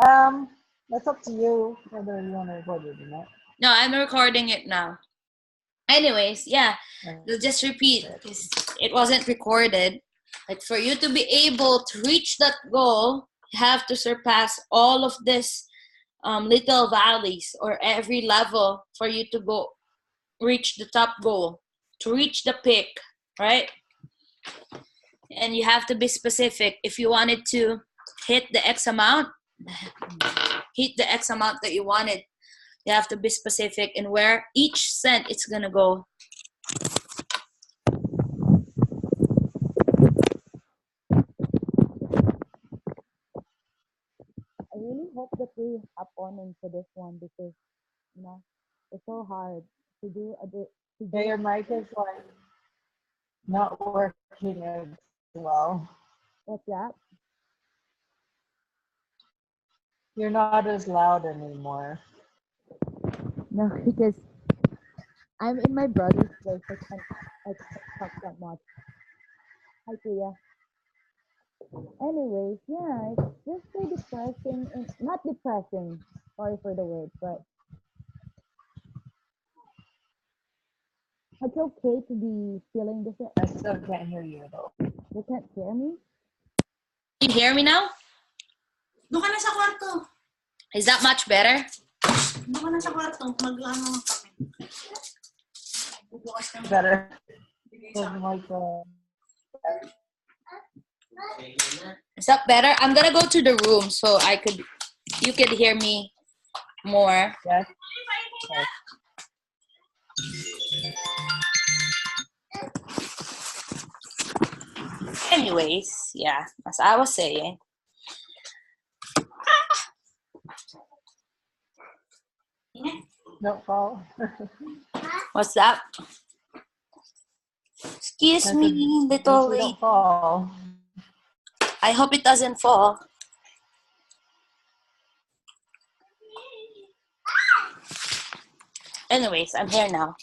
That's up to you whether you want to record it or not. No, I'm recording it now. Anyways, yeah, we'll just repeat because it wasn't recorded. Like for you to be able to reach that goal, you have to surpass all of this little valleys or every level for you to go reach the top goal, to reach the peak, right? And you have to be specific. If you wanted to hit the X amount that you wanted, you have to be specific in where each cent it's gonna go. I really hope that we hop on into this one because it's so hard to do Yeah, your mic is like not working as well. What's that? You're not as loud anymore. No, because I'm in my brother's place. I can't talk that much. Hi, Kuya. Anyways, yeah, it's just so depressing. And not depressing. Sorry for the word, but it's okay to be feeling this. I still can't hear you though. You can't hear me? Can you hear me now? Doon ka na sa kwarto. Is that much better? Doon ka na sa kwarto. Mag-ano kami. Bubukas kami. Better. Is that better? I'm gonna go to the room so you could hear me more. Yes. Anyways, yeah, as I was saying. Don't fall. What's that? Excuse me, little lady. Don't fall. I hope it doesn't fall. Anyways, I'm here now.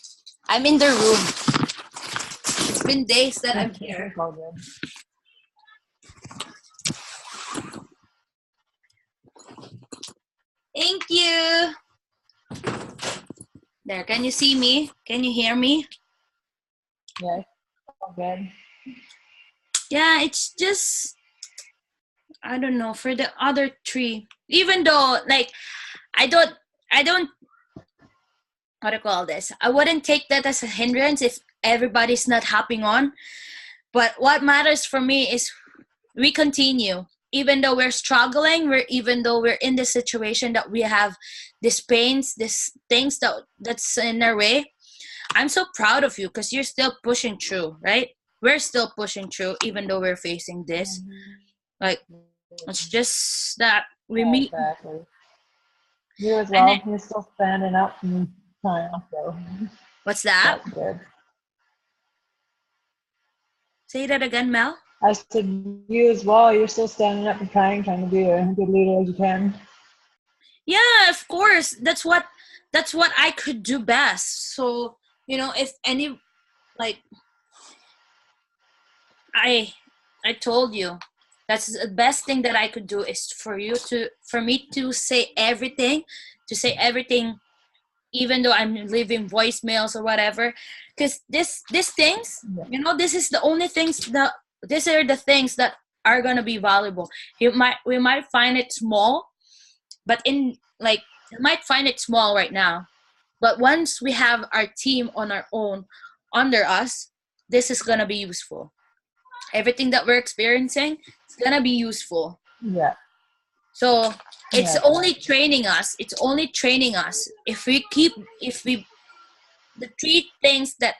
I'm in the room. It's been days that I'm here. Thank you. There, can you see me? Can you hear me? Yes. All good. Yeah, it's just, I don't know, for the other three, even though like I don't how to call this, I wouldn't take that as a hindrance if everybody's not hopping on, but what matters for me is we continue even though we're struggling, even though we're in this situation that we have these pains, these things that's in our way. I'm so proud of you because you're still pushing through, right? We're still pushing through even though we're facing this. Like, it's just that we meet. Exactly. You as well. You're still standing up and trying so. What's that? That's good. Say that again, Mel. I said you as well. You're still standing up and trying to be a good leader as you can. Yeah, of course. That's what I could do best. So, if any, like, I told you, that's the best thing that I could do is for me to say everything, even though I'm leaving voicemails or whatever, because these things, this is the only things these are the things that are gonna be valuable. We might find it small, but you might find it small right now, but once we have our team on our own under us, this is gonna be useful. Everything that we're experiencing is gonna be useful. Yeah. So it's only training us. It's only training us. The three things that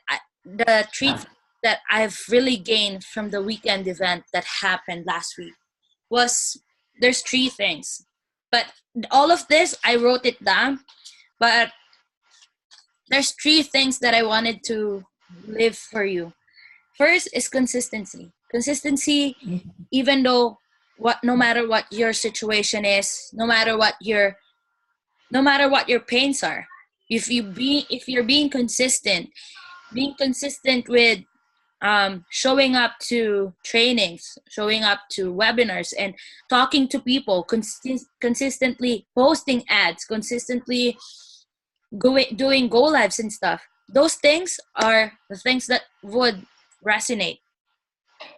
I've really gained from the weekend event that happened last week there's three things. But all of this, I wrote it down. But there's three things that I wanted to live for you. First is consistency. Consistency, even though no matter what your situation is, no matter what your pains are, if you're being consistent with showing up to trainings, showing up to webinars, and talking to people, consistently posting ads, consistently doing go lives and stuff. Those things are the things that would resonate.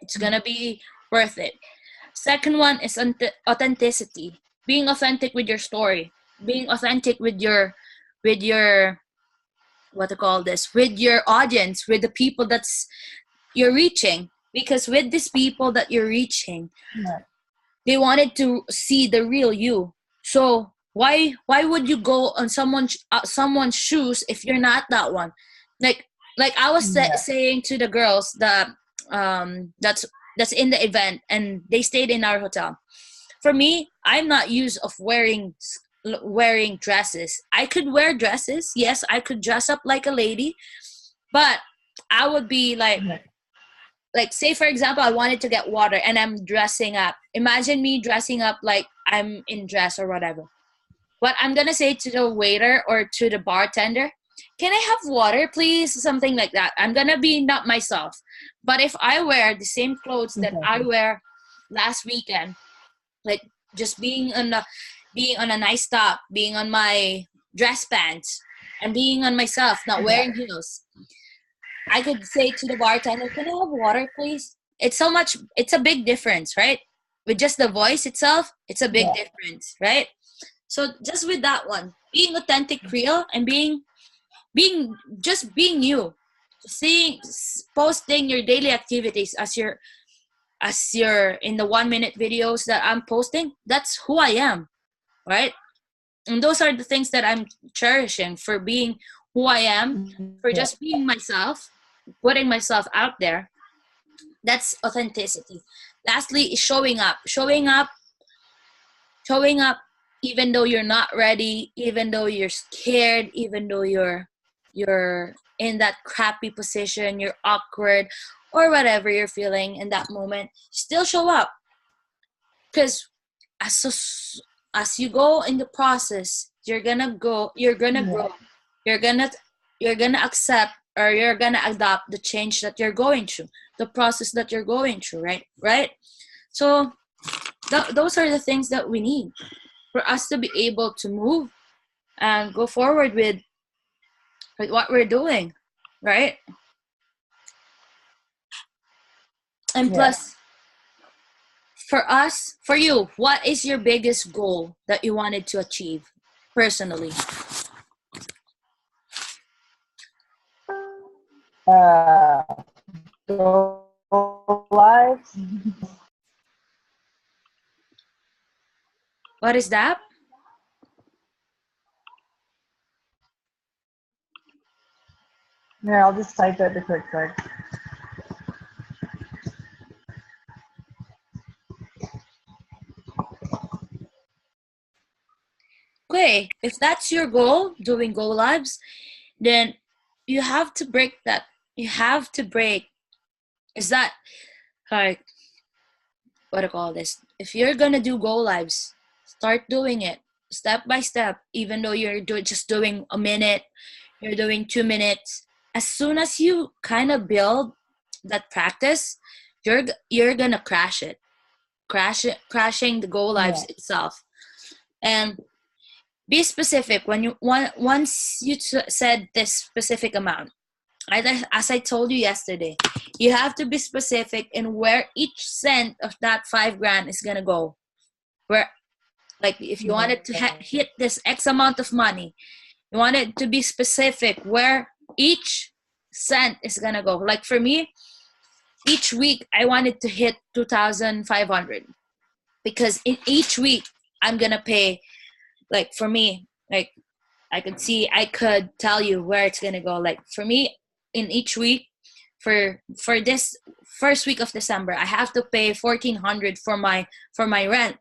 It's gonna be worth it. Second one is authenticity. Being authentic with your story. Being authentic with your what to call this, with your audience, with the people that's you're reaching. Because with these people that you're reaching, Yeah. they wanted to see the real you. So why would you go on someone's shoes if you're not that one? Like I was Yeah. saying to the girls that that's in the event, and they stayed in our hotel. For me, I'm not used of wearing dresses. I could wear dresses. Yes, I could dress up like a lady, but I would be like say for example, I wanted to get water and I'm dressing up. Imagine me dressing up like I'm in dress or whatever. What I'm gonna say to the waiter or to the bartender, can I have water please? Something like that. I'm gonna be not myself. But if I wear the same clothes that I wear last weekend, like just being on a nice top, being on my dress pants, and being on myself, not wearing heels, I could say to the bartender, can I have water, please? It's a big difference, right? With just the voice itself, it's a big difference, right? So just with that one, being authentic, real, and just being you, posting your daily activities as you're in the 1 minute videos that I'm posting, that's who I am, right? And those are the things that I'm cherishing for being who I am, for just being myself, putting myself out there. That's authenticity. Lastly is showing up even though you're not ready, even though you're scared, even though you're in that crappy position, you're awkward, or whatever you're feeling in that moment, still show up. Because as you go in the process, you're gonna grow, you're gonna accept, or you're gonna adopt the change that you're going through, the process that you're going through, right? So those are the things that we need for us to be able to move and go forward with what we're doing, right? And plus, for you, what is your biggest goal that you wanted to achieve personally? Go live. What is that? Yeah, I'll just type it the quick sec. Okay, if that's your goal, doing go lives, then you have to break that. You have to break. Is that like what do I call this? If you're gonna do go lives, start doing it step by step. Even though you're just doing a minute, you're doing 2 minutes. As soon as you kind of build that practice, you're gonna crashing the go lives itself. And be specific when once you said this specific amount. As I told you yesterday, you have to be specific in where each cent of that $5,000 is gonna go. Where, like, if you wanted to hit this X amount of money, you wanted to be specific where each cent is gonna go. Like for me, each week I wanted to hit 2,500 because in each week I'm gonna pay. Like for me, like I could tell you where it's gonna go. Like for me, in each week, for this first week of December, I have to pay 1,400 for my rent.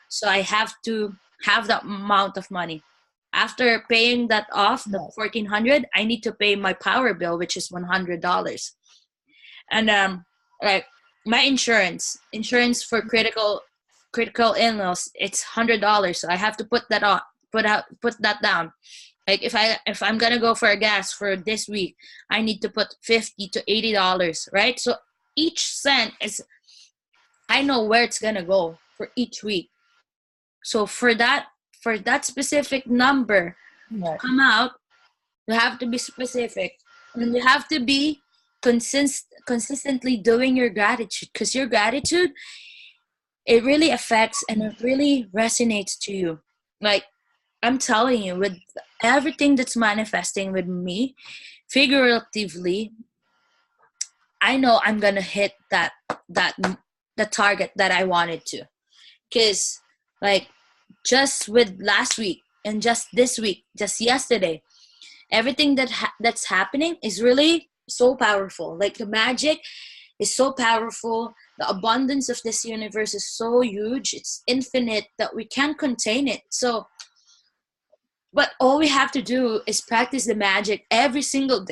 So I have to have that amount of money. After paying that off, the 1,400, I need to pay my power bill, which is $100, and like my insurance for critical illness, it's $100. So I have to put that that down. Like if I'm gonna go for a gas for this week, I need to put $50 to $80, right? So each cent is, I know where it's gonna go for each week. So for that specific number to Right. come out, you have to be specific, and you have to be consistently doing your gratitude, because your gratitude, it really affects and it really resonates to you. Like I'm telling you, with everything that's manifesting with me, figuratively, I know I'm gonna hit that the target that I wanted to. Cause like just with last week and just this week, just yesterday, everything that's happening is really so powerful. Like the magic is so powerful. The abundance of this universe is so huge. It's infinite that we can't contain it. So, but all we have to do is practice the magic every single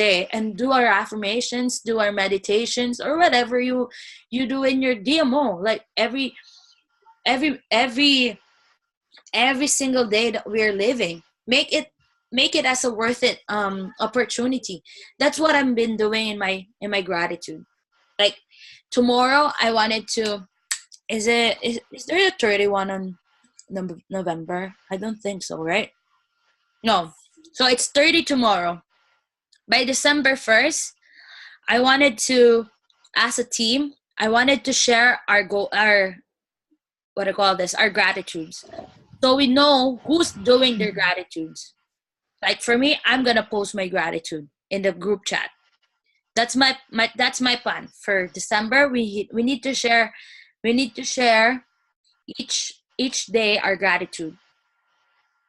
day, and do our affirmations, do our meditations, or whatever you do in your DMO. Like every every every single day that we're living, make it as a worth it opportunity. That's what I've been doing in my gratitude. Like tomorrow I wanted to, is there a 31 on November? I don't think so, right? No. So it's 30 tomorrow. By December 1st, I wanted to, as a team, I wanted to share our what I call this, our gratitudes. So we know who's doing their gratitudes. Like for me, I'm gonna post my gratitude in the group chat. That's my plan for December. We need to share, each day our gratitude,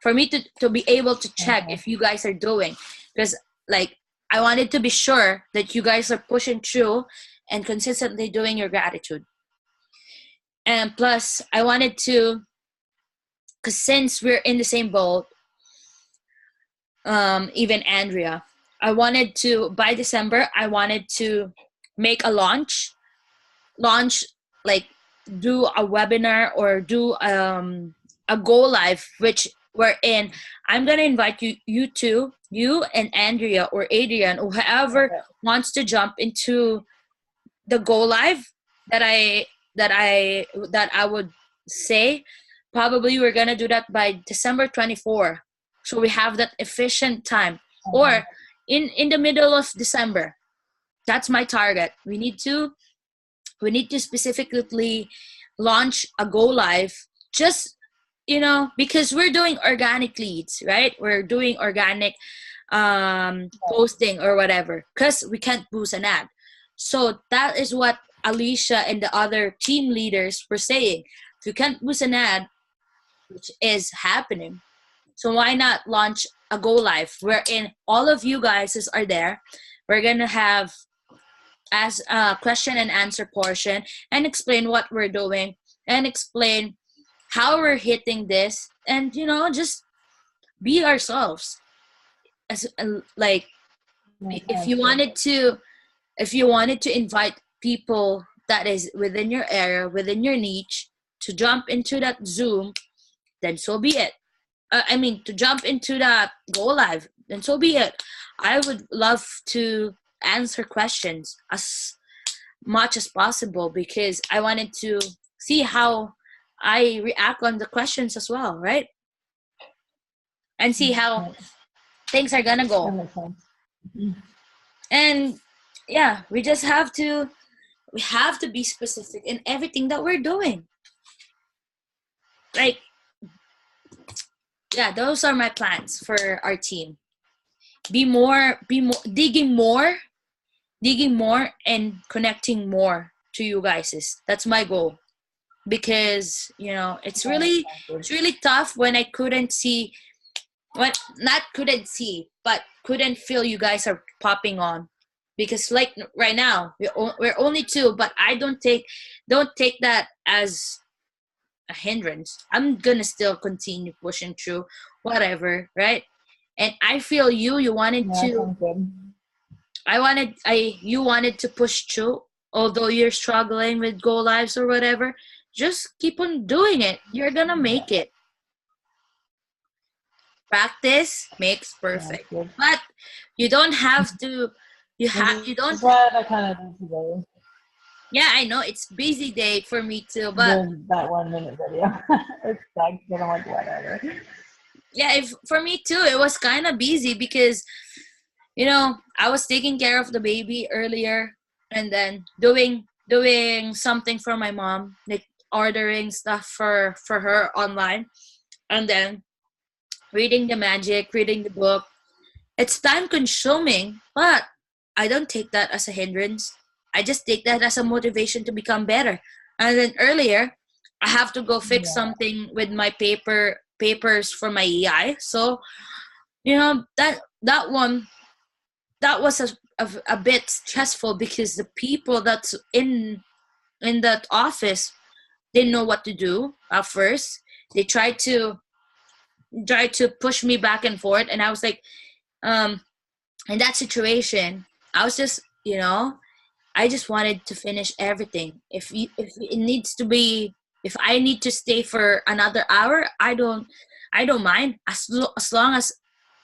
for me to be able to check Okay. if you guys are doing, because like I wanted to be sure that you guys are pushing through and consistently doing your gratitude. And plus I wanted to, because since we're in the same boat, even Andrea, I wanted to, by December, I wanted to make a launch, like do a webinar or do a go live, which we're in. I'm gonna invite you and Andrea or Adrian or whoever Okay. wants to jump into the go live that I would say. Probably we're gonna do that by December 24, so we have that efficient time, or in the middle of December. That's my target. We need to specifically launch a go live, just because we're doing organic leads, right? We're doing organic posting or whatever, because we can't boost an ad. So that is what Alicia and the other team leaders were saying. If you can't boost an ad, which is happening, so why not launch a go live wherein all of you guys are there. We're gonna have as a question and answer portion, and explain what we're doing, and explain how we're hitting this, and just be ourselves. As like if Okay. you wanted to invite people that is within your area, within your niche, to jump into that Zoom, then so be it. I mean, to jump into that go live, then so be it. I would love to answer questions as much as possible, because I wanted to see how I react on the questions as well, right? And see how Right. things are gonna That go. makes sense. And yeah, we have to be specific in everything that we're doing. Like, yeah, those are my plans for our team. Be more, digging more, and connecting more to you guys. That's my goal. Because it's Yeah, really exactly. it's really tough when I couldn't see, what not couldn't see, but couldn't feel you guys are popping on. Because like right now we're only two, but I don't take that as a hindrance. I'm gonna still continue pushing through whatever, right? And I feel you wanted Yeah, to sounds good. you wanted to push through, although you're struggling with go lives or whatever. Just keep on doing it. You're gonna Yeah. make it. Practice makes perfect. Yeah, good. But you don't have to. You don't. That's what I kind of did today. Yeah, I know it's busy day for me too. But Did that 1 minute video. It's like, I'm like, whatever. yeah, if for me too, it was kind of busy because I was taking care of the baby earlier, and then doing something for my mom, like ordering stuff for her online, and then reading the magic, reading the book. It's time consuming, but I don't take that as a hindrance. I just take that as a motivation to become better. And then earlier, I have to go fix Yeah. something with my papers for my EI. So, that was a bit stressful because the people that's in that office didn't know what to do at first. They tried to push me back and forth, and I was like, in that situation, I was just, I just wanted to finish everything. If it needs to be, if I need to stay for another hour, I don't mind as long as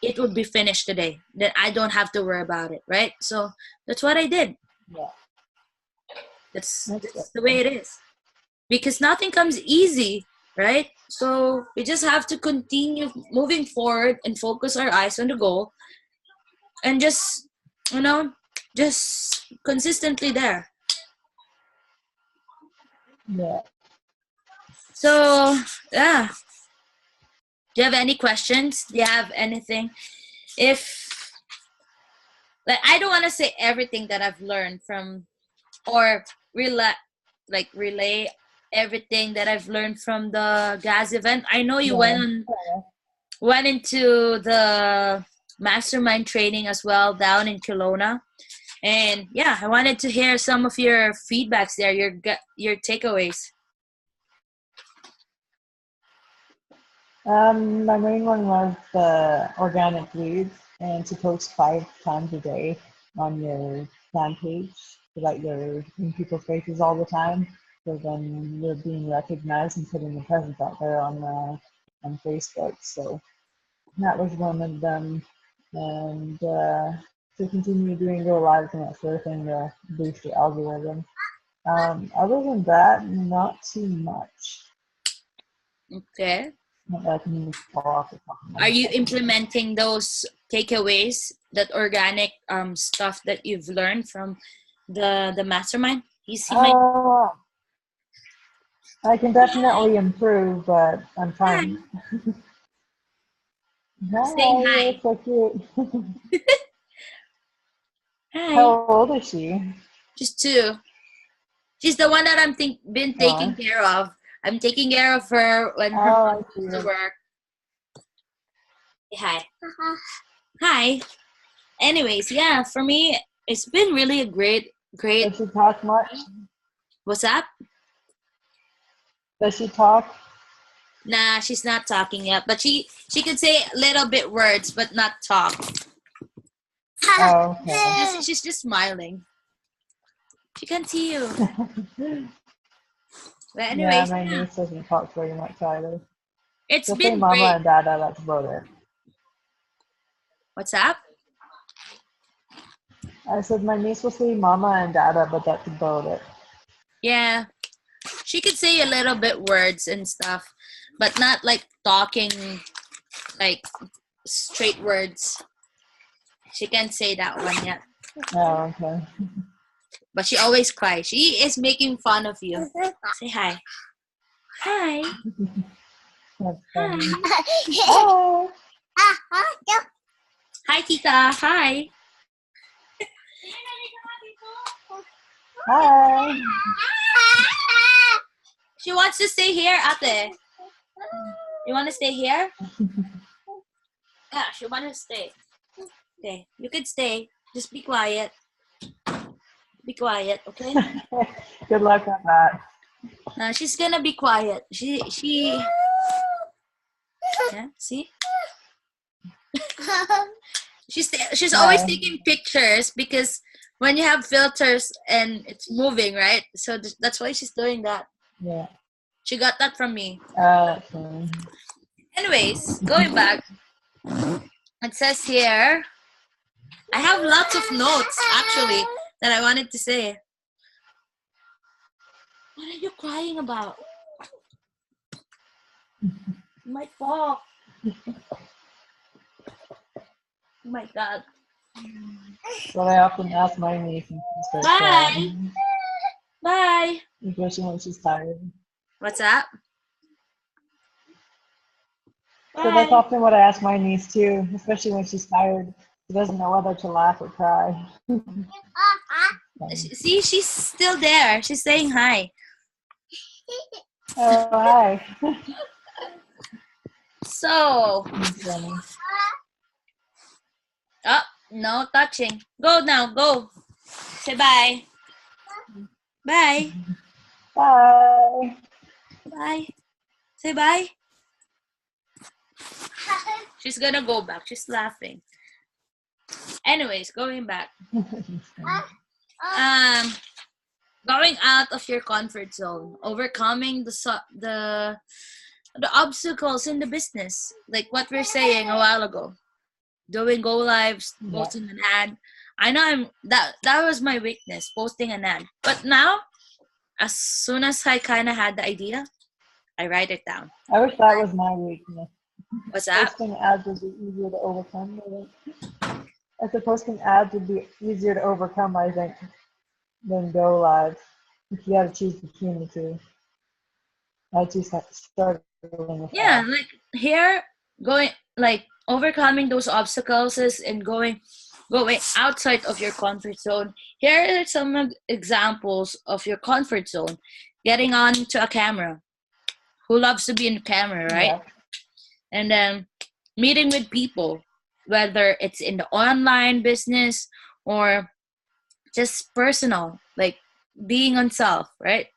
it would be finished today. Then I don't have to worry about it, right? So that's what I did. Yeah. That's the way it is. Because nothing comes easy, right? So we just have to continue moving forward and focus our eyes on the goal, and just just consistently there. Yeah. So yeah, do you have any questions? Do you have anything? If like, I don't want to say everything that I've learned from, or relay everything that I've learned from the gas event. I know you Yeah. went into the mastermind training as well down in Kelowna. And yeah, I wanted to hear some of your feedbacks there, your takeaways. My main one was the organic leads and to post 5 times a day on your fan page so that you're in people's faces all the time. So then you're being recognized and putting your presence out there on Facebook. So that was one of them. And to continue doing go lives and that sort of thing to boost the algorithm. Other than that, not too much. Okay. Not that I can even fall off the top of my Are you head. implementing those takeaways, that organic stuff that you've learned from the mastermind? He might. I can definitely improve, but I'm Hi. trying. Saying Hi, hi. you're so cute. Hi. How old is she? She's 2. She's the one that been taking Oh, care of. I'm taking care of her when her oh, mom I see. goes to work. Say hi. Hi. Anyways, yeah, for me, it's been really a great. Does she talk much? What's up? Does she talk? Nah, she's not talking yet, but she could say little bit words, but not talk. Oh, okay. She's just smiling. She can see you. But Yeah, anyways, my yeah, niece doesn't talk very much either. it's She'll say been mama great. and dada, that's about it. What's up? I said my niece will say mama and dada, but that's about it. Yeah, she could say a little bit words and stuff, but not like talking like straight words. She can't say that one yet. Oh, okay. But she always cries. She is making fun of you. Say hi. Hi. That's Hi. funny. Oh, Hi, Tita. Hi. hi. She wants to stay here, ate. You want to stay here? Yeah, she wants to stay. Okay, you can stay. Just be quiet. Be quiet, okay? Good luck on that. She's gonna be quiet. She. Yeah, see? She's always Hi. taking pictures because when you have filters and it's moving, right? So that's why she's doing that. Yeah. She got that from me. That's funny. Anyways, going back. It says here, I have lots of notes actually that I wanted to say. What are you crying about? My fault. Oh my God. Well, I often ask my niece and she starts Bye. crying, Bye. especially when she's tired. What's that? So that's Bye. often what I ask my niece too, especially when she's tired. She doesn't know whether to laugh or cry. See, she's still there. She's saying hi. Oh, hi. So, That's funny. oh, no touching. Go now, go. Say bye. Bye. Bye. Bye. Say bye. She's gonna go back. She's laughing. Anyways, going back. Going out of your comfort zone, overcoming the obstacles in the business, like what we're saying a while ago. Doing go lives, posting an ad. I know that was my weakness, posting an ad. But now, as soon as I kind of had the idea, I write it down. I wish that was my weakness. What's that? Posting ads would be easier to overcome. I said posting ads would be easier to overcome, I think, than go live. If you had to choose between the two. I just started with Yeah, that. like here, going like overcoming those obstacles and going outside of your comfort zone. Here are some examples of your comfort zone. Getting onto a camera. Who loves to be in camera, right? Yeah. And then meeting with people, whether it's in the online business or just personal, like being on self, right?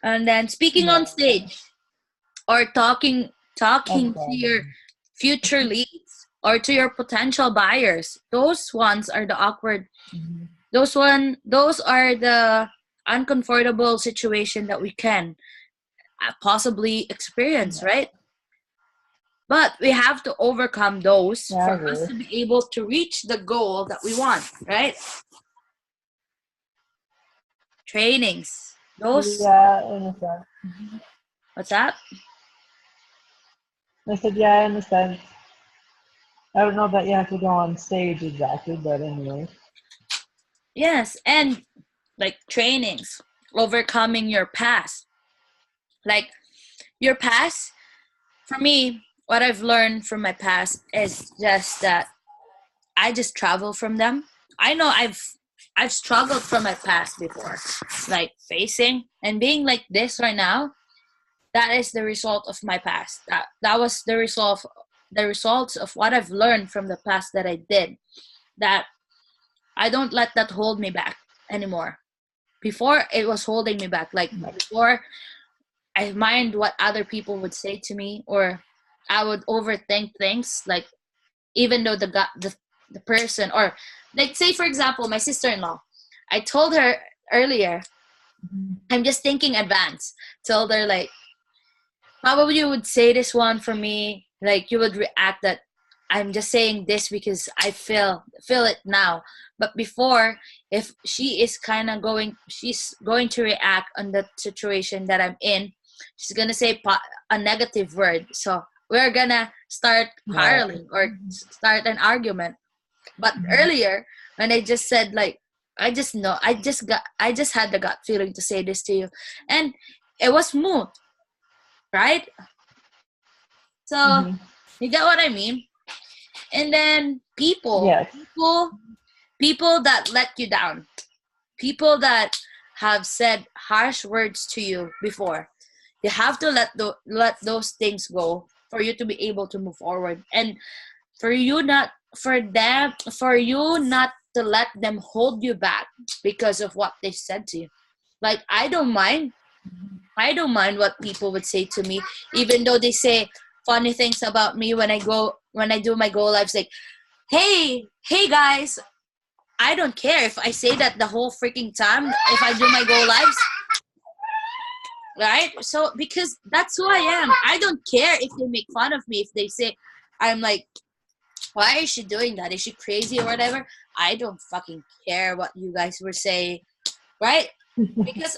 And then speaking on stage or talking to your future leads or to your potential buyers. Those ones are the awkward. Those are the uncomfortable situation that we can possibly experience, right? But we have to overcome those for us to be able to reach the goal that we want, right? Trainings. Those. Yeah, I understand. What's that? I said, yeah, I understand. I don't know that you have to go on stage exactly, but anyway. Yes, and like trainings, overcoming your past. Like your past, for me, what I've learned from my past is just that I just travel from them. I know I've struggled from my past before, like facing and being like this right now. That is the result of my past. That was the results of what I've learned from the past that I did. That I don't let that hold me back anymore. Before it was holding me back. Like before, I mind what other people would say to me, or I would overthink things. Like even though the person, or like say for example, my sister-in-law, I told her earlier, I'm just thinking advance. Told her like, probably you would say this one for me, like you would react that I'm just saying this because I feel it now. But before, if she is kind of she's going to react on the situation that I'm in. She's gonna say a negative word. So we're gonna start quarreling or start an argument. But earlier, when I just said like, I just know, I just had the gut feeling to say this to you, and it was smooth, right? So you get what I mean? And then people that let you down, people that have said harsh words to you before, you have to let those things go for you to be able to move forward, and for you not to let them hold you back because of what they said to you. Like I don't mind what people would say to me, even though they say funny things about me when I do my go lives, like, hey guys, I don't care if I say that the whole freaking time if I do my go lives, right? So because that's who I am. I don't care if they make fun of me, if they say I'm like Why is she doing that? Is she crazy or whatever? I don't fucking care what you guys were saying, right? Because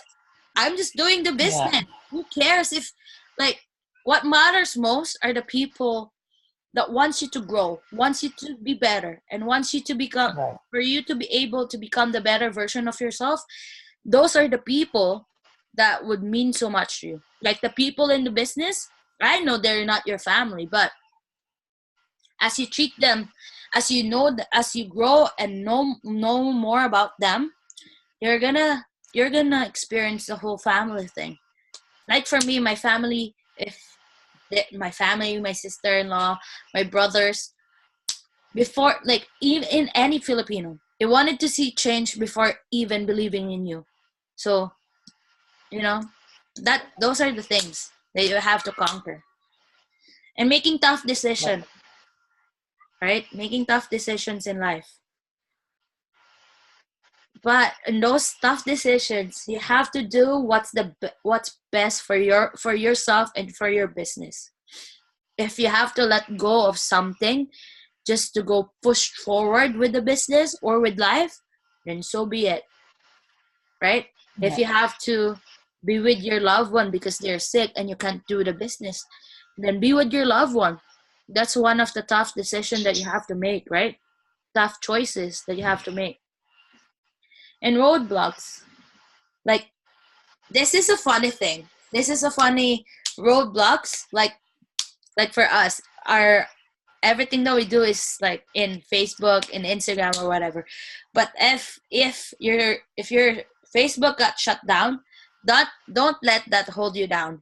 I'm just doing the business. Yeah. Who cares if, like, what matters most are the people that wants you to grow, wants you to be better, and wants you to become, Right. for you to be able to become the better version of yourself. Those are the people that would mean so much to you. Like the people in the business, I know they're not your family, but as you treat them, as you know, as you grow and know more about them, you're gonna experience the whole family thing. Like for me, my family, my family, my sister-in-law, my brothers, before, like, even in any Filipino, they wanted to see change before even believing in you. So, you know, that those are the things that you have to conquer. And making tough decisions, right? Making tough decisions in life. But in those tough decisions, you have to do what's best for yourself and for your business. If you have to let go of something just to go push forward with the business or with life, then so be it, right? If Yeah. you have to be with your loved one because they're sick and you can't do the business, then be with your loved one. That's one of the tough decisions that you have to make, right? Tough choices that you have to make. And roadblocks, like, this is a funny thing. This is a funny roadblocks, like for us, our everything that we do is like in Facebook, in Instagram or whatever. But if your Facebook got shut down, don't let that hold you down.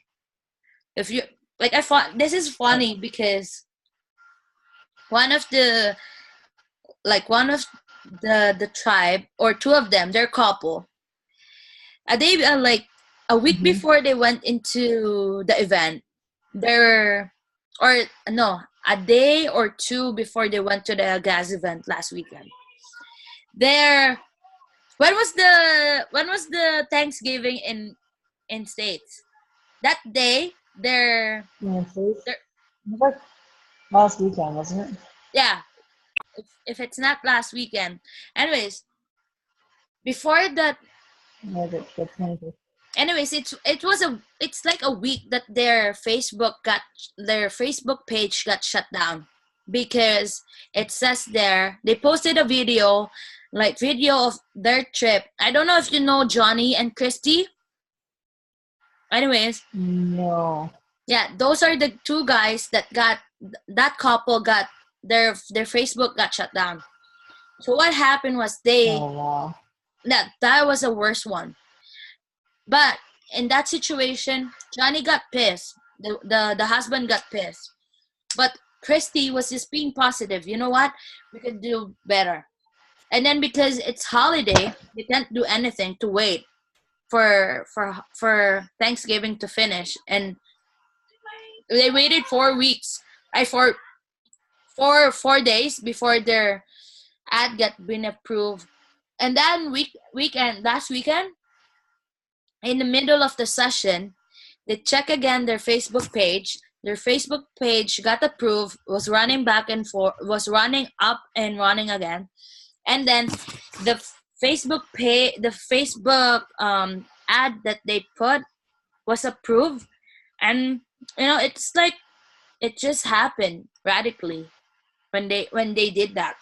If you, like, I thought this is Right. funny because one of the one of the tribe, or two of them, they're couple. They like a week Mm-hmm. before they went into the event, they're or no, a day or two before they went to the gas event last weekend. They're when was the Thanksgiving in States? That day, Yeah, so they're it was like last weekend, wasn't it? yeah. If it's not last weekend, anyways, before that, Yeah, the 25th. anyways, it's like a week that their Facebook page got shut down because it says there they posted a video, like video of their trip. I don't know if you know Johnny and Christy. Anyways, No. yeah, those are the two guys that couple got their Facebook got shut down. So what happened was Oh, wow. that was the worst one. But in that situation, Johnny got pissed. The husband got pissed. But Christy was just being positive. You know what? We could do better. And then because it's holiday, they can't do anything to wait for Thanksgiving to finish. And they waited 4 weeks. I for 4 days before their ad got been approved. And then last weekend, in the middle of the session, they check again their Facebook page. Their Facebook page got approved, was running back and forth, was running up and running again. And then the the Facebook ad that they put was approved. And it's like it just happened radically when they did that.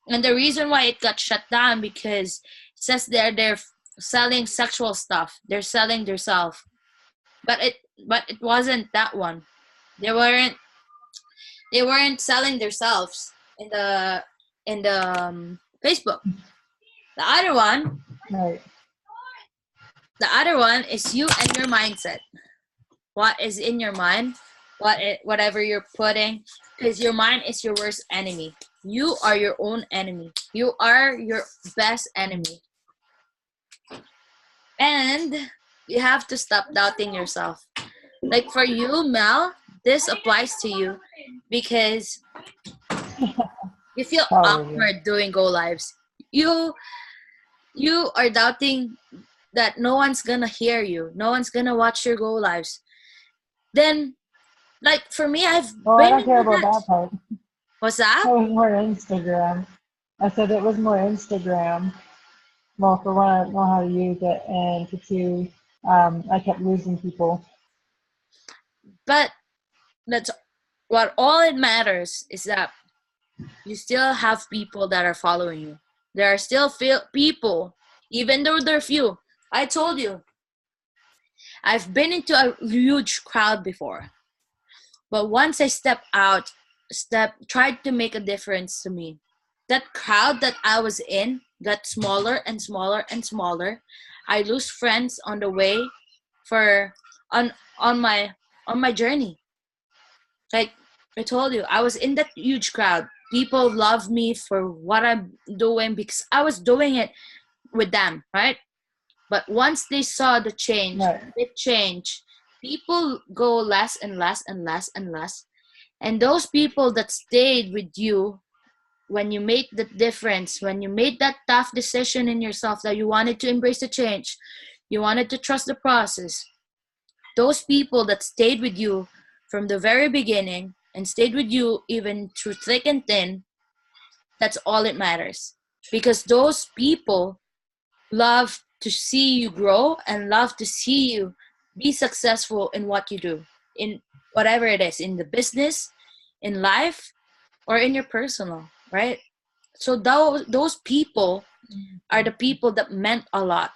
And the reason why it got shut down because it says they're selling sexual stuff. They're selling themselves. But it wasn't that one. They weren't selling themselves in the Facebook. The other one, Right. the other one is you and your mindset. What is in your mind? Whatever you're putting, because your mind is your worst enemy. You are your own enemy. You are your best enemy. And you have to stop doubting yourself. Like for you, Mel, this applies to you because you feel Probably. awkward doing go lives. You are doubting that no one's gonna hear you, no one's gonna watch your go lives. Then, like for me, I've Oh, I been don't care into about that. that part. What's that? It was more Instagram. I said it was more Instagram. Well, for one, I don't know how to use it, and for two, I kept losing people. But that's what all it matters is that you still have people that are following you. There are still people, even though they're few. I told you, I've been into a huge crowd before. But once I tried to make a difference to me. That crowd that I was in got smaller and smaller and smaller. I lose friends on the way for on on my journey. Like I told you, I was in that huge crowd. People love me for what I'm doing because I was doing it with them, right? But once they saw the change, Right. big change, people go less and less and less and less. And those people that stayed with you when you made the difference, when you made that tough decision in yourself that you wanted to embrace the change, you wanted to trust the process, those people that stayed with you from the very beginning and stayed with you even through thick and thin, that's all it matters. Because those people love to see you grow and love to see you be successful in what you do, in whatever it is, in the business, in life, or in your personal, right? So those people are the people that meant a lot,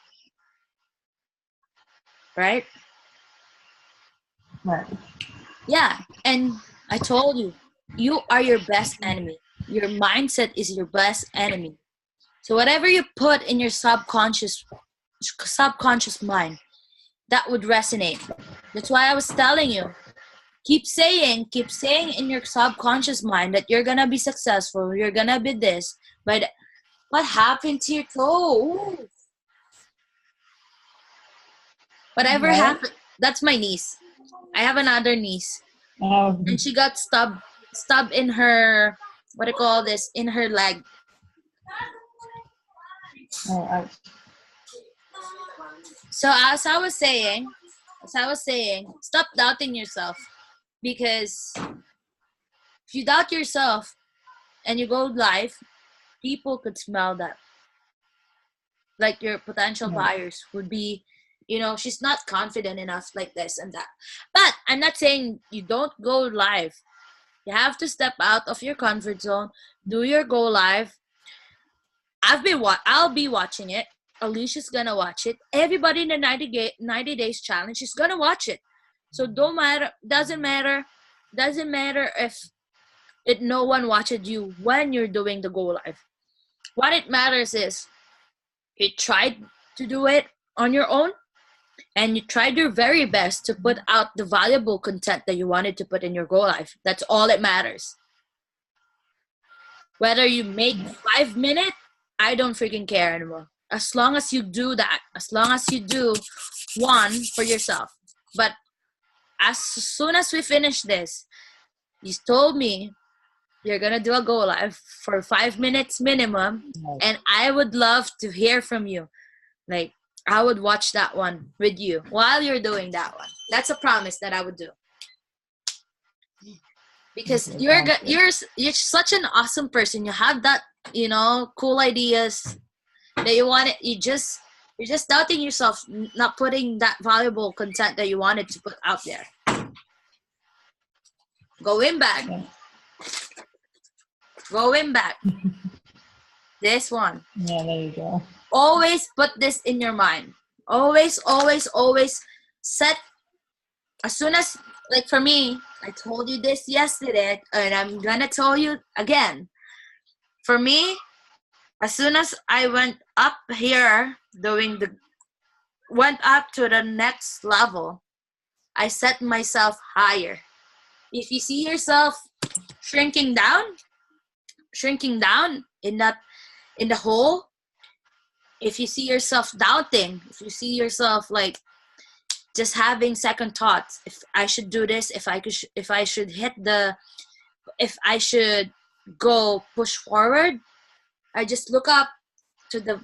right? Right. Yeah, and I told you, you are your best enemy. Your mindset is your best enemy. So whatever you put in your subconscious mind, that would resonate. That's why I was telling you, keep saying in your subconscious mind that you're gonna be successful, you're gonna be this. But what happened to your toe? Whatever Right. happened, that's my niece. I have another niece, Um, and she got stubbed in her, what do you call this, in her leg. oh, ouch. So as I was saying, stop doubting yourself, because if you doubt yourself and you go live, people could smell that. Like your potential Right. buyers would be, she's not confident enough like this and that. But I'm not saying you don't go live. You have to step out of your comfort zone, do your go live. I'll be watching it. Alicia's gonna watch it. Everybody in the 90 days challenge is gonna watch it. So doesn't matter if no one watched you when you're doing the go live. What it matters is you tried to do it on your own, and you tried your very best to put out the valuable content that you wanted to put in your go live. That's all it matters. Whether you make 5 minutes, I don't freaking care anymore. As long as you do that, as long as you do one for yourself. But as soon as we finish this, you told me you're gonna do a go live for 5 minutes minimum, Right. and I would love to hear from you. Like, I would watch that one with you while you're doing that one. That's a promise that I would do. Because Okay, sounds good. you're such an awesome person. You have that, cool ideas that you want it. You're just doubting yourself, not putting that valuable content that you wanted to put out there. Going back, Yeah. going back. This one. Yeah, there you go. Always put this in your mind. Always, always, always set. As soon as, like for me, I told you this yesterday, and I'm gonna tell you again. For me, as soon as I went up here, went up to the next level, I set myself higher. If you see yourself shrinking down in the hole, if you see yourself doubting, if you see yourself like just having second thoughts, if I should do this, if I should if I should go push forward, I just look up to the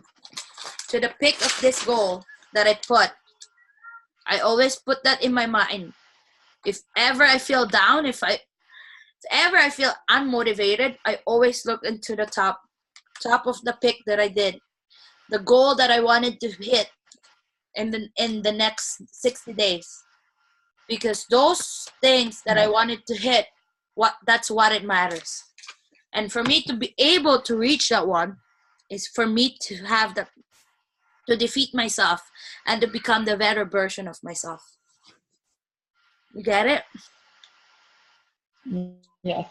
peak of this goal that I put. I always put that in my mind. If ever I feel down, If ever I feel unmotivated, I always look into the top of the pick that I did, the goal that I wanted to hit in the next 60 days, because those things that I wanted to hit, that's what it matters. And for me to be able to reach that one is for me to have to defeat myself and to become the better version of myself. You get it? Yes.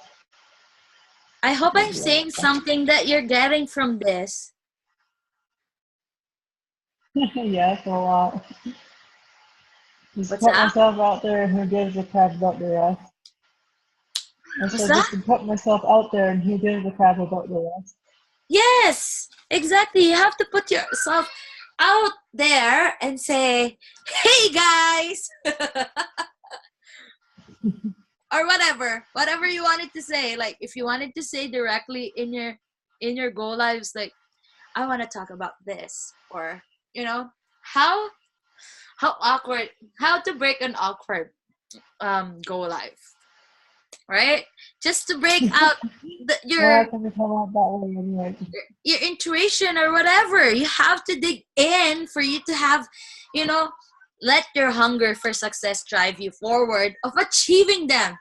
I hope I'm saying something that you're getting from this. Yes, a lot. Just What's put that? myself out there, and who gives a crap about the rest? I What's said that? just to put myself out there, and who gives a crap about the rest? Yes, exactly. You have to put yourself out there and say, "Hey guys," or whatever you wanted to say. Like if you wanted to say directly in your goal lives, like I want to talk about this, or how awkward, how to break an awkward goal life, right? Just to break out Well, I can come out that way anyway. your intuition or whatever. You have to dig in for you to have, let your hunger for success drive you forward of achieving them.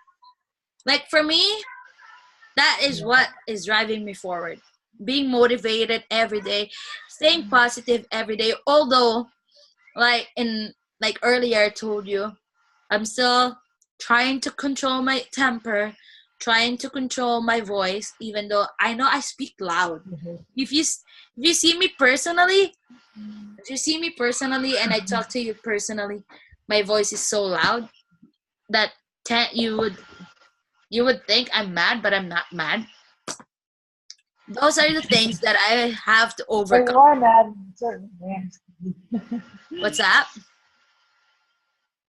Like for me, that is what is driving me forward. Being motivated every day, staying positive every day. Although, like earlier I told you, I'm still trying to control my temper, trying to control my voice, even though I know I speak loud. If you see me personally, and I talk to you personally, my voice is so loud that you would think I'm mad, but I'm not mad. Those are the things that I have to overcome. You are mad in a certain way. What's that?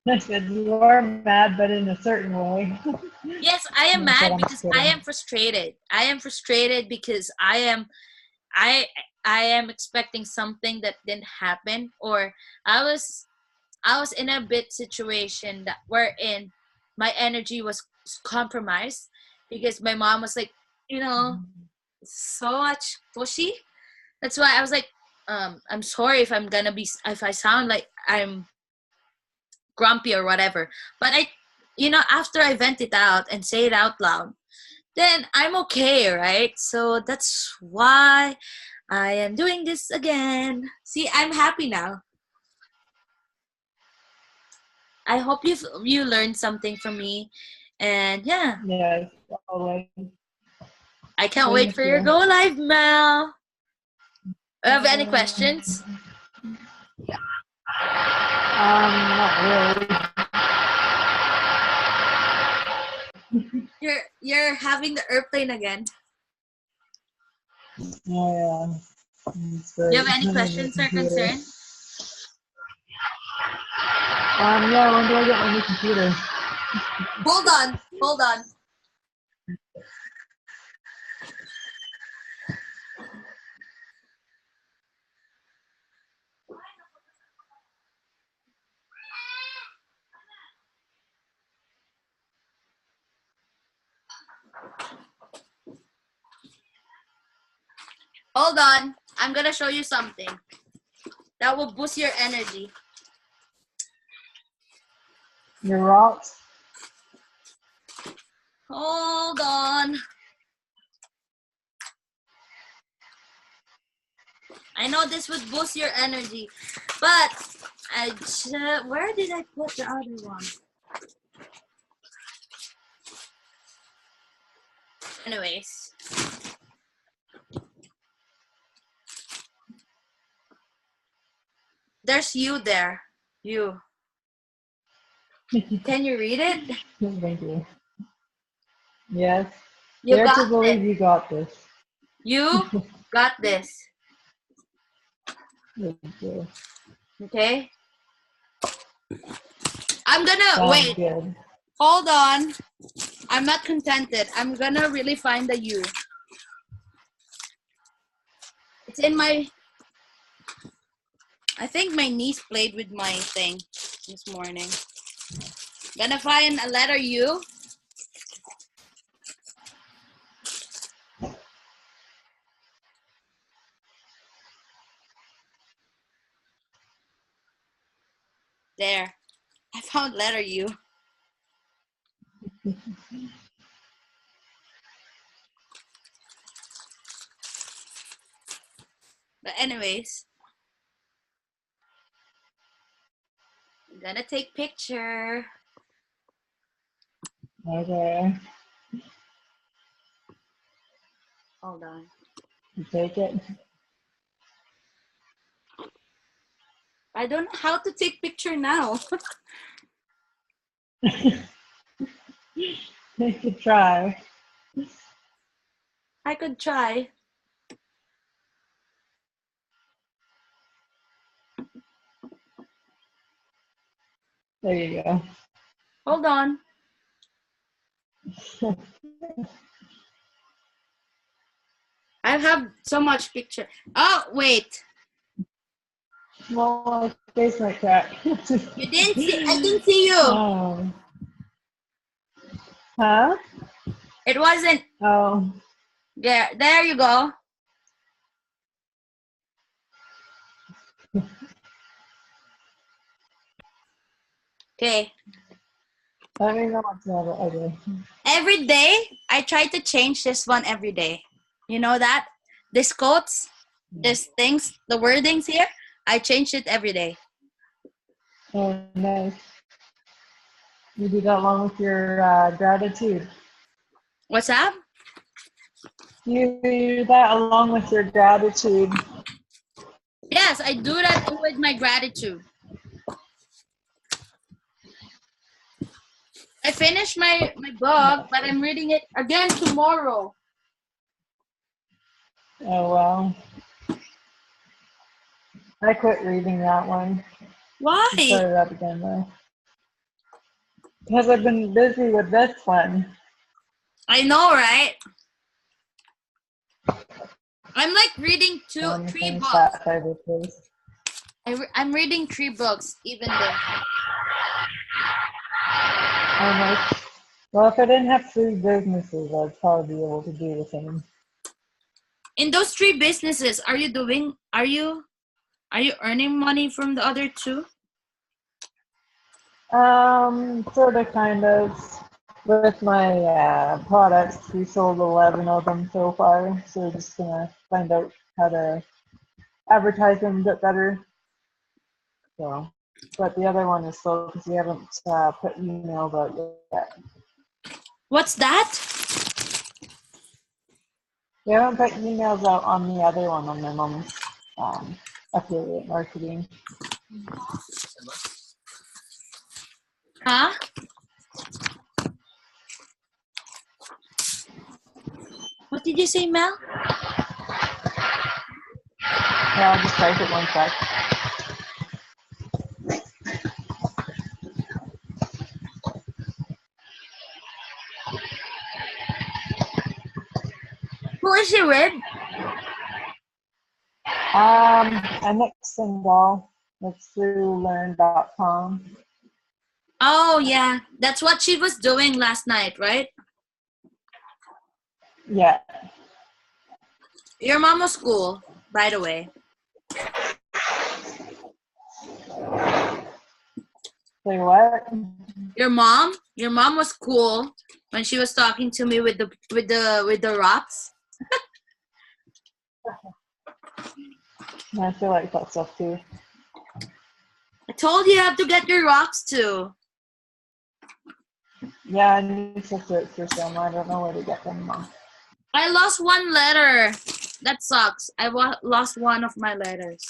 I said you are mad, but in a certain way. Yes, I am mad because I am frustrated. I am frustrated because I am expecting something that didn't happen, or I was in a bit situation that wherein my energy was compromised because my mom was like, so much pushy. That's why I was like, I'm sorry if I sound like I'm grumpy or whatever. But after I vent it out and say it out loud, then I'm okay, right? So that's why I am doing this again. See, I'm happy now. I hope you learned something from me, and yeah. Yes, always. I can't wait for your go live, Mel. Have any questions? Not really. You're having the airplane again. Yeah. Do you have any questions or concerns? Yeah, when do I get my new computer? Hold on. Hold on. I'm gonna show you something that will boost your energy. Your rocks? Hold on. I know this would boost your energy, but where did I put the other one? Anyways. There's you there. You. Can you read it? Thank you. Yes. You Dare got to believe this. you got this. You got this. Thank you. Okay? I'm gonna Sounds wait. good. Hold on. I'm not contented. I'm gonna really find the you. It's in my... I think my niece played with my thing this morning. Gonna find a letter U. There. I found letter U. But anyways, I'm gonna take picture. Okay. Hold on. You take it. I don't know how to take picture now. You could try. I could try. There you go. Hold on. I have so much picture. Oh, wait. Well, my face might crack. You didn't see. I didn't see you. Huh? It wasn't. Oh. There you go. Okay. Let me know what's the other. Every day, I try to change this one every day. You know that? These quotes, these things, the wordings here, I change it every day. Oh, nice. You do that along with your gratitude. What's that? You do that along with your gratitude. Yes, I do that with my gratitude. I finished my book, but I'm reading it again tomorrow. Oh, wow. I quit reading that one. Why? I started up again, though. Because I've been busy with this one. I know, right? I'm like reading three books. That by this place. I'm reading 3 books, even though. Oh, nice. Well, if I didn't have 3 businesses, I'd probably be able to do the same. In those 3 businesses, are you earning money from the other 2? Sort of, kind of. With my products, we sold 11 of them so far, so we're just gonna find out how to advertise them a bit better. So, but the other one is slow because we haven't put emails out yet. What's that? We haven't put emails out on the other one, on my mom's affiliate marketing. Huh? What did you say, Mel? Yeah, I'll just type it one sec. Who is she with? A mixing doll. It's through learn.com. Oh, yeah. That's what she was doing last night, right? Yeah. Your mom was cool, by the way. Say what? Your mom was cool when she was talking to me with the rocks. I feel like that stuff too. I told you have to get your rocks too. Yeah, I need to search for some. I don't know where to get them now. I lost 1 letter. That sucks. I lost 1 of my letters.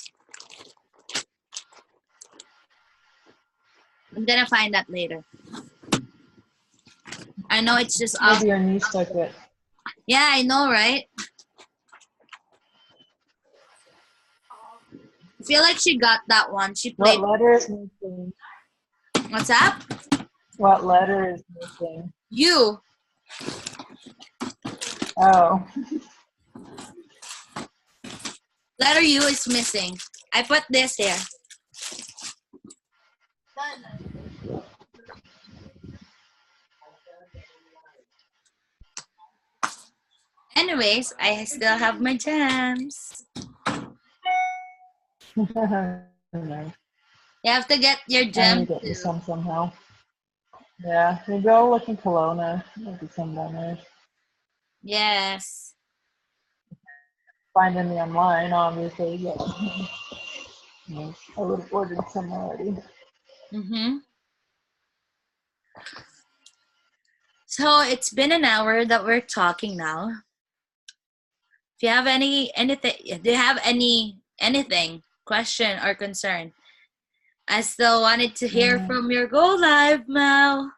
I'm gonna find that later. I know it's just off. Maybe your niece took it. Yeah, I know, right? I feel like she got that one. She played. What letter is missing? What's up? What letter is missing? U. Oh. Letter U is missing. I put this here. Anyways, I still have my jams. Nice. You have to get your I gem need to get me too. some somehow. Yeah, maybe I'll look in Kelowna. Maybe some down there. Yes. Finding me online, obviously, but yes, I would have ordered some already. Mm-hmm. So it's been an hour that we're talking now. If you have anything, do you have anything, question or concern? I still wanted to hear from your Go Live, Mel.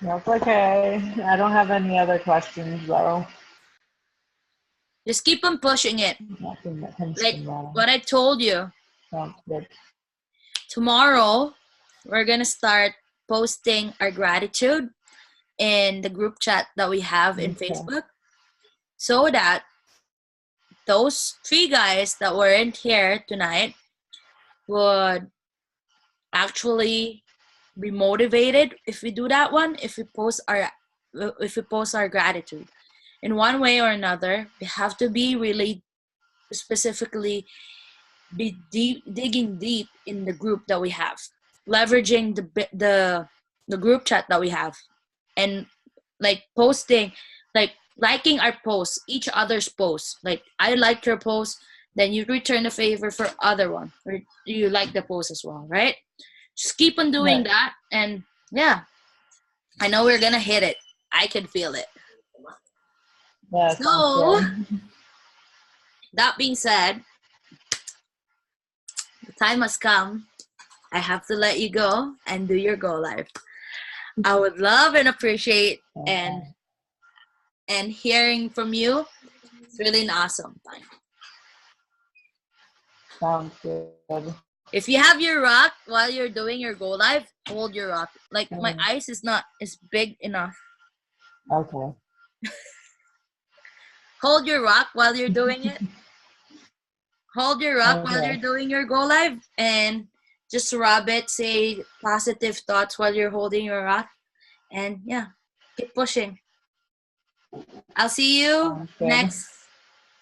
That's okay. I don't have any other questions though. Just keep on pushing it. Nothing that comes Like to mind. what I told you. Sounds good. Tomorrow, we're gonna start posting our gratitude in the group chat that we have in Okay. Facebook, so that those 3 guys that weren't here tonight would actually be motivated if we do that one, if we post our gratitude in one way or another. We have to be really specifically be digging deep in the group that we have, leveraging the group chat that we have, and like posting, like liking our posts, each other's posts. Like I like your post, then you return a favor for other one, or you like the post as well, right? Just keep on doing Right. that, and yeah, I know we're gonna hit it. I can feel it. Yeah, So sounds good. that being said, the time has come. I have to let you go and do your Go Live. I would love and appreciate Okay. and hearing from you. It's really an awesome time. Sounds good. If you have your rock while you're doing your Go Live, hold your rock. Like my eyes is not is big enough. Okay. Hold your rock while you're doing it. Hold your rock while you're Okay. doing your Go Live, and just rub it. Say positive thoughts while you're holding your rock, and yeah, keep pushing. I'll see you Sounds good.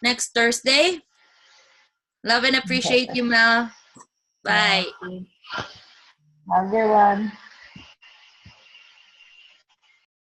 next Thursday. Love and appreciate Okay. you, Mel. Bye. Have a good one.